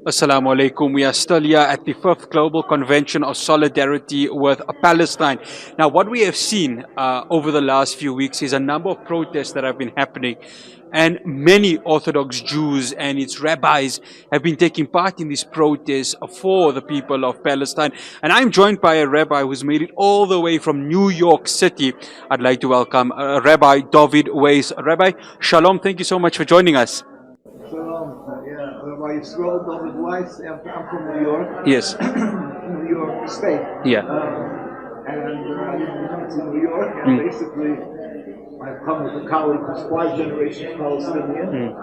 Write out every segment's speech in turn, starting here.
Assalamu alaikum. We are still here at the 5th Global Convention of Solidarity with Palestine. Now, what we have seen over the last few weeks is a number of protests that have been happening, and many Orthodox Jews and its rabbis have been taking part in these protests for the people of Palestine. And I'm joined by a rabbi who's made it all the way from New York City. I'd like to welcome Rabbi Dovid Weiss. Rabbi, shalom. Thank you so much for joining us. Rabbi Dovid Weiss. I'm from New York. Yes. New York State. Yeah. And I lived in New York, and basically I've come with a colleague who's 5 generations Palestinian.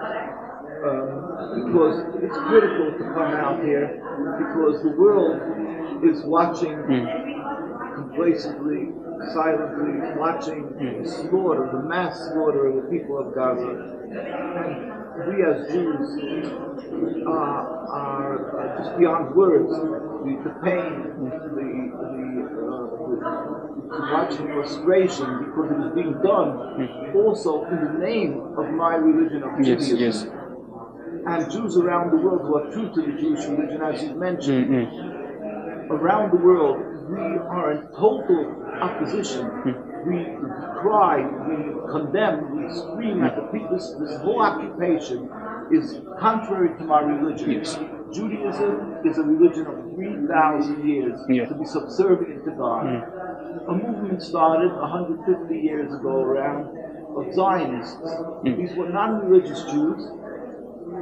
Because it's critical to come out here, because the world is watching complacently, silently, watching the slaughter, the mass slaughter of the people of Gaza. And we as Jews are just beyond words. The pain, watching frustration, because it is being done also in the name of my religion of Judaism. Yes. And Jews around the world who are true to the Jewish religion, as you mentioned, around the world, we are in total opposition. We cry, we condemn, we scream at the people. This whole occupation is contrary to my religion. Yes. Judaism is a religion of 3,000 years to be subservient to God. A movement started 150 years ago around of Zionists. These were non-religious Jews,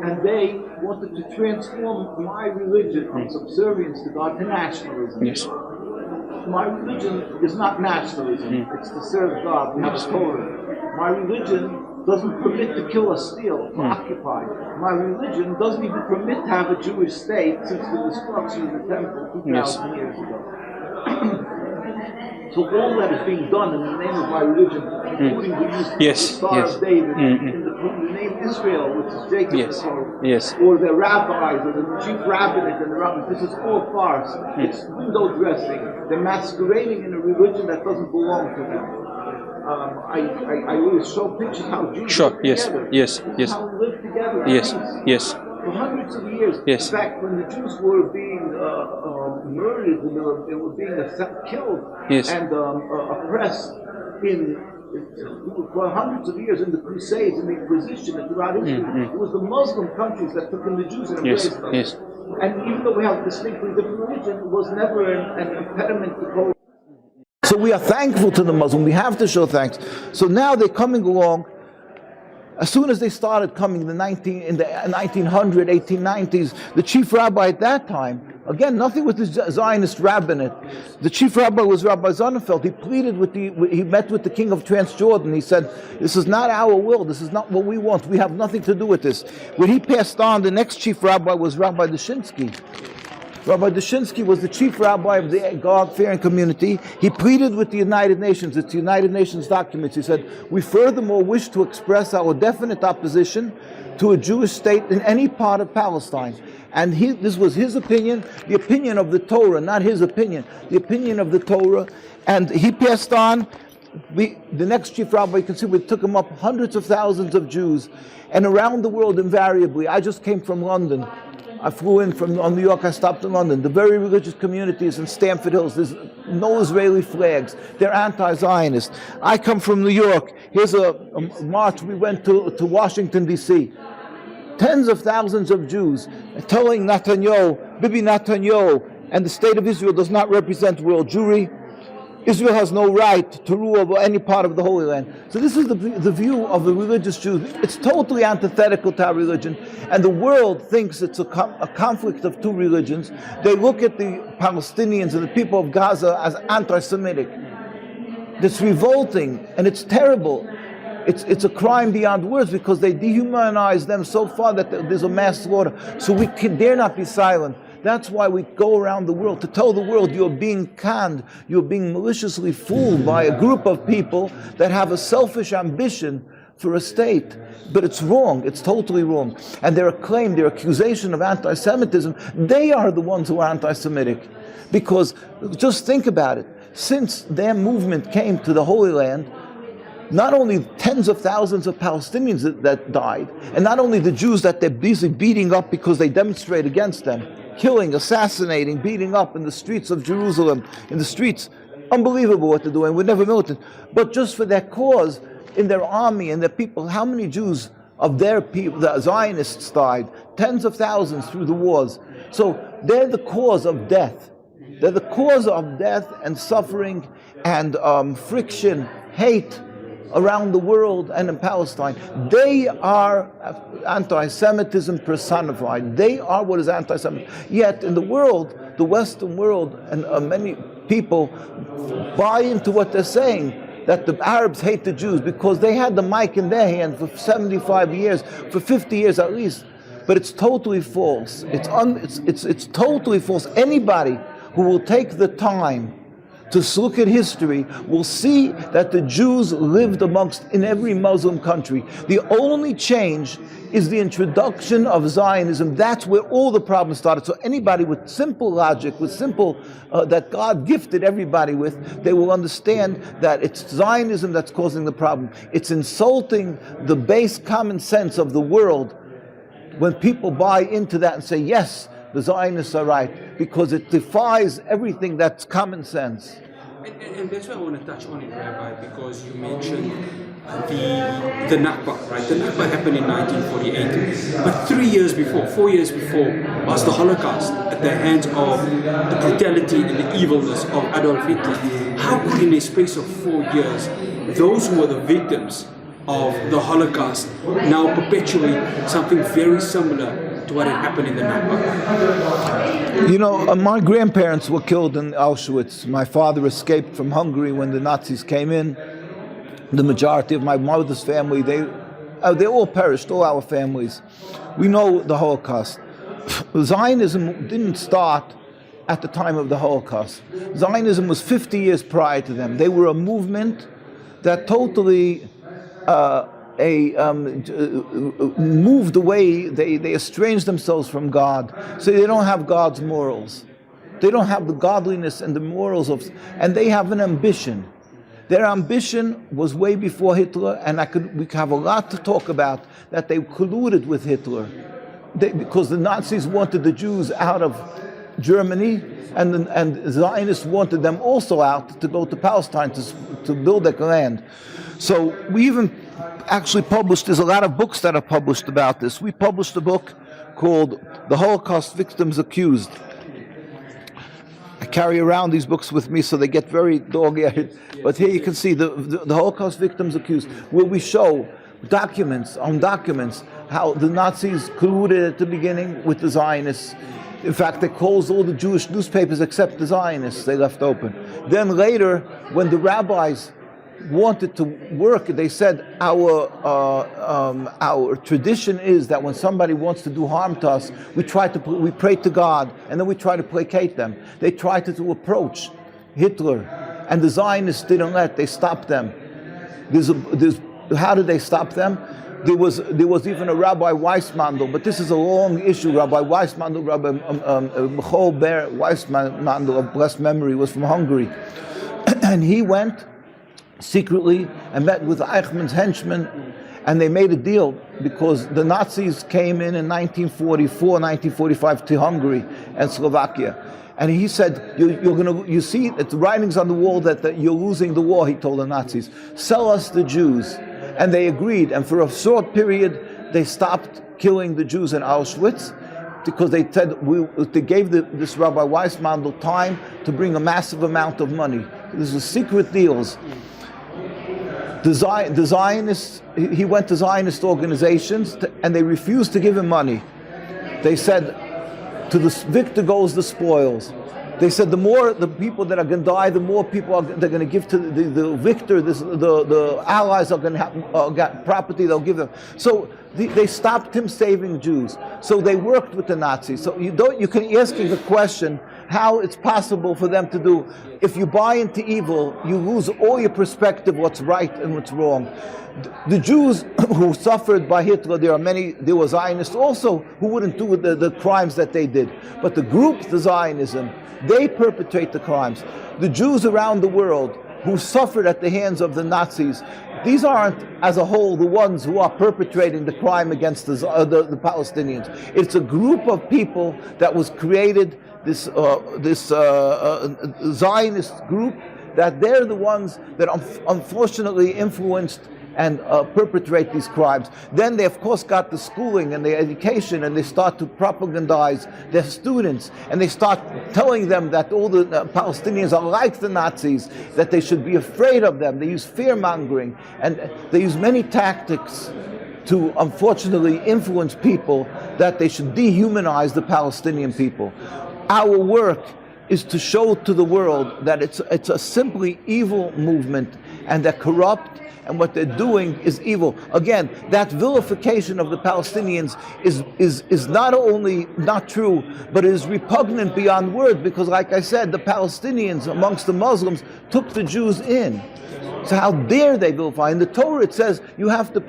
and they wanted to transform my religion from subservience to God to nationalism. Yes. My religion is not nationalism, it's to serve God. We have a Torah. My religion doesn't permit to kill or steal, to occupy. My religion doesn't even permit to have a Jewish state since the destruction of the temple 2,000 years ago. So all that is being done in the name of my religion, including the use of the Star of David, in the name Israel, which is Jacob's Torah, or the rabbis, or the chief rabbinate and the rabbis, this is all farce. It's window dressing. They're masquerading in a religion that doesn't belong to them. I always show pictures how Jews live together. How we live together. For hundreds of years. In fact, when the Jews were being murdered, when they were being killed and oppressed for hundreds of years in the Crusades, in the Inquisition, and throughout history, it was the Muslim countries that took in the Jews and embraced them. And even though we have distinctly different religion, it was never an impediment to coexist. So we are thankful to the Muslim. We have to show thanks. So now they're coming along. As soon as they started coming in the 1900s, 1890s, the chief rabbi at that time, again, nothing with the Zionist rabbinate. The chief rabbi was Rabbi Sonnenfeld. He pleaded he met with the king of Transjordan. He said, this is not our will. This is not what we want. We have nothing to do with this. When he passed on, the next chief rabbi was Rabbi Dushinsky. Rabbi Dushinsky was the chief rabbi of the God-fearing community. He pleaded with the United Nations. It's the United Nations documents. He said, we furthermore wish to express our definite opposition to a Jewish state in any part of Palestine. And this was his opinion, the opinion of the Torah, not his opinion, the opinion of the Torah. And he passed on. The next chief rabbi, you can see, we took him up hundreds of thousands of Jews. And around the world, invariably, I just came from London. I flew in from New York, I stopped in London. The very religious communities in Stamford Hills, there's no Israeli flags. They're anti-Zionist. I come from New York. Here's a march we went to Washington, D.C. Tens of thousands of Jews telling Netanyahu, Bibi Netanyahu, and the state of Israel does not represent world Jewry. Israel has no right to rule over any part of the Holy Land. So this is the view of the religious Jews. It's totally antithetical to our religion. And the world thinks it's a conflict of two religions. They look at the Palestinians and the people of Gaza as anti-Semitic. It's revolting and it's terrible. It's a crime beyond words, because they dehumanize them so far that there's a mass slaughter. So we dare not be silent. That's why we go around the world to tell the world you're being conned, you're being maliciously fooled by a group of people that have a selfish ambition for a state. But it's wrong, it's totally wrong. And their claim, their accusation of anti-Semitism, they are the ones who are anti-Semitic. Because just think about it, since their movement came to the Holy Land, not only tens of thousands of Palestinians that died, and not only the Jews that they're busy beating up because they demonstrate against them, killing, assassinating, beating up in the streets of Jerusalem, in the streets. Unbelievable what they're doing. We're never militant. But just for their cause, in their army and their people, how many Jews of their people, the Zionists, died? Tens of thousands through the wars. So they're the cause of death. They're the cause of death and suffering and friction, hate around the world and in Palestine. They are anti-Semitism personified. They are what is anti-Semitic. Yet in the world, the Western world, and many people buy into what they're saying, that the Arabs hate the Jews because they had the mic in their hand for 75 years, for 50 years at least. But it's totally false. It's totally false. Anybody who will take the time to look at history will see that the Jews lived in every Muslim country. The only change is the introduction of Zionism. That's where all the problems started. So anybody with simple logic, that God gifted everybody with, they will understand that it's Zionism that's causing the problem. It's insulting the base common sense of the world when people buy into that and say, yes, the Zionists are right, because it defies everything that's common sense. And that's why I want to touch on it, Rabbi, because you mentioned the Nakba, right? The Nakba happened in 1948, but 4 years before, was the Holocaust at the hands of the brutality and the evilness of Adolf Hitler. How could, in a space of 4 years, those who were the victims of the Holocaust now perpetuate something very similar to what had happened in the Nakba? You know, my grandparents were killed in Auschwitz. My father escaped from Hungary when the Nazis came in. The majority of my mother's family, they all perished, all our families. We know the Holocaust. Zionism didn't start at the time of the Holocaust. Zionism was 50 years prior to them. They were a movement that totally moved away. They estranged themselves from God, so they don't have God's morals. They don't have the godliness and the morals and they have an ambition. Their ambition was way before Hitler, and we have a lot to talk about that they colluded with Hitler, because the Nazis wanted the Jews out of Germany, and the Zionists wanted them also out to go to Palestine to build their land. So we even actually published, there's a lot of books that are published about this. We published a book called The Holocaust Victims Accused. I carry around these books with me so they get very dog-eared. But here you can see the Holocaust Victims Accused, where we show documents on documents how the Nazis colluded at the beginning with the Zionists. In fact, they closed all the Jewish newspapers except the Zionists. They left open. Then later, when the rabbis wanted to work, they said, our tradition is that when somebody wants to do harm to us, we pray to God, and then we try to placate them. They tried to approach Hitler, and the Zionists didn't they stopped them. How did they stop them? There was even a Rabbi Weissmandel, but this is a long issue. Rabbi Weissmandel, Rabbi Michal Ber Weissmandel of blessed memory, was from Hungary, and he went secretly and met with Eichmann's henchmen, and they made a deal because the Nazis came in 1944, 1945 to Hungary and Slovakia. And he said, you see, it's writings on the wall that you're losing the war, he told the Nazis. Sell us the Jews. And they agreed. And for a short period, they stopped killing the Jews in Auschwitz because they said they gave this Rabbi Weissmandel time to bring a massive amount of money. This was secret deals. The Zionists, he went to Zionist organizations and they refused to give him money. They said, to the victor goes the spoils. They said the more the people that are going to die, the more people they're going to give to the victor. The allies are going to have got property they'll give them. So they stopped him saving Jews. So they worked with the Nazis. So you can ask the question how it's possible for them to do. If you buy into evil, you lose all your perspective, what's right and what's wrong. The Jews who suffered by Hitler, there were Zionists also who wouldn't do the crimes that they did. But the group, the Zionism, they perpetrate the crimes. The Jews around the world who suffered at the hands of the Nazis these aren't, as a whole, the ones who are perpetrating the crime against the Palestinians. It's a group of people that was created, this Zionist group, that they're the ones that unfortunately influenced and perpetrate these crimes. Then they of course got the schooling and the education, and they start to propagandize their students, and they start telling them that all the Palestinians are like the Nazis, that they should be afraid of them. They use fear-mongering, and they use many tactics to unfortunately influence people that they should dehumanize the Palestinian people. Our work is to show to the world that it's a simply evil movement, and they're corrupt, and what they're doing is evil. Again, that vilification of the Palestinians is not only not true, but it is repugnant beyond words, because like I said, the Palestinians amongst the Muslims took the Jews in. So how dare they vilify? In the Torah it says you have to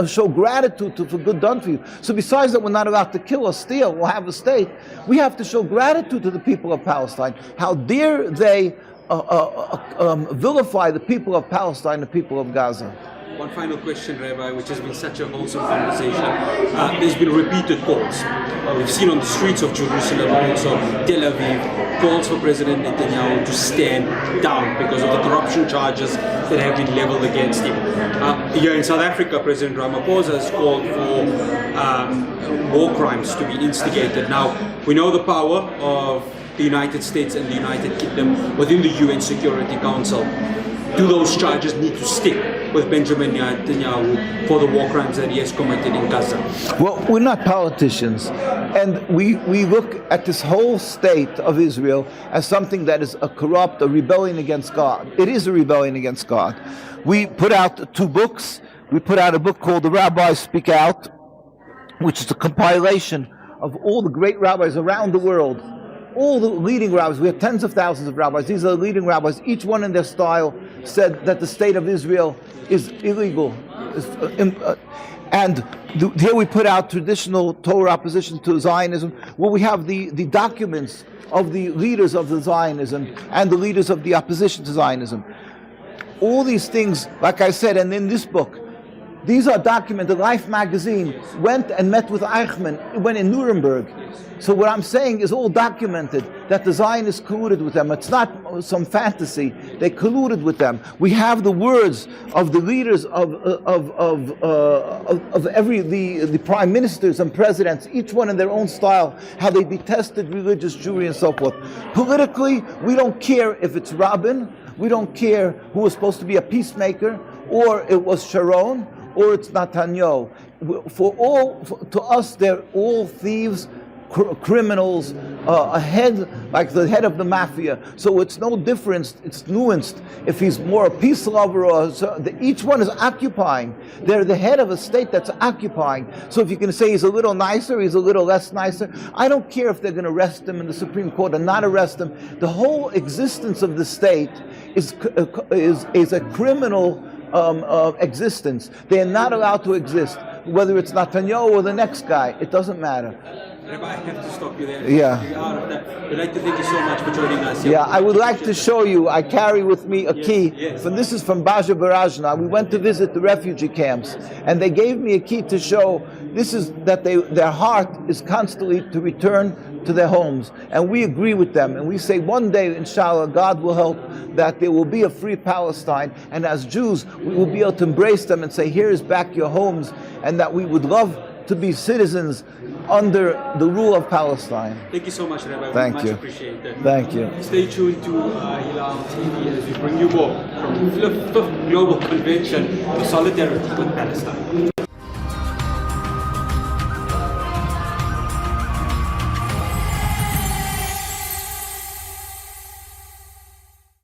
show gratitude for good done for you. So besides that we're not allowed to kill or steal or have a state, we have to show gratitude to the people of Palestine. How dare they vilify the people of Palestine, the people of Gaza? One final question, Rabbi, which has been such a wholesome conversation. There's been repeated calls. We've seen on the streets of Jerusalem and also Tel Aviv calls for President Netanyahu to stand down because of the corruption charges that have been leveled against him. Here in South Africa, President Ramaphosa has called for war crimes to be instigated. Now, we know the power of the United States and the United Kingdom within the UN Security Council. Do those charges need to stick with Benjamin Netanyahu for the war crimes that he has committed in Gaza? Well, we're not politicians, and we look at this whole state of Israel as something that is a rebellion against God. It is a rebellion against God. We put out 2 books. We put out a book called The Rabbis Speak Out, which is a compilation of all the great rabbis around the world. All the leading rabbis, we have tens of thousands of rabbis, these are the leading rabbis, each one in their style said that the state of Israel is illegal. Here we put out traditional Torah opposition to Zionism, where we have the documents of the leaders of the Zionism and the leaders of the opposition to Zionism. All these things, like I said, and in this book, these are documented. Life magazine went and met with Eichmann, went in Nuremberg. So what I'm saying is all documented, that the Zionists colluded with them. It's not some fantasy. They colluded with them. We have the words of the leaders of the prime ministers and presidents, each one in their own style, how they detested religious Jewry and so forth. Politically, we don't care if it's Rabin, we don't care who was supposed to be a peacemaker, or it was Sharon, or it's Netanyahu. To us, they're all thieves, criminals, like the head of the mafia. So it's no difference, it's nuanced if he's more a peace lover or each one is occupying. They're the head of a state that's occupying. So if you can say he's a little nicer, he's a little less nicer, I don't care if they're going to arrest him in the Supreme Court or not arrest him. The whole existence of the state is a criminal existence. They are not allowed to exist. Whether it's Netanyahu or the next guy, it doesn't matter. Rabbi, I have to stop you there. Yeah. We'd like to thank you so much for joining us. Yeah, I would like to show you, I carry with me a key. Yes. This is from Baja Barajna. We went to visit the refugee camps, and they gave me a key to show this is that their heart is constantly to return to their homes. And we agree with them. And we say one day, inshallah, God will help that there will be a free Palestine. And as Jews, we will be able to embrace them and say, here is back your homes. And that we would love to be citizens under the rule of Palestine. Thank you so much, Rabbi. Thank we you. much appreciate it. Thank you. Stay tuned to Hilaal TV as we bring you more from the 5th Global Convention for Solidarity with Palestine.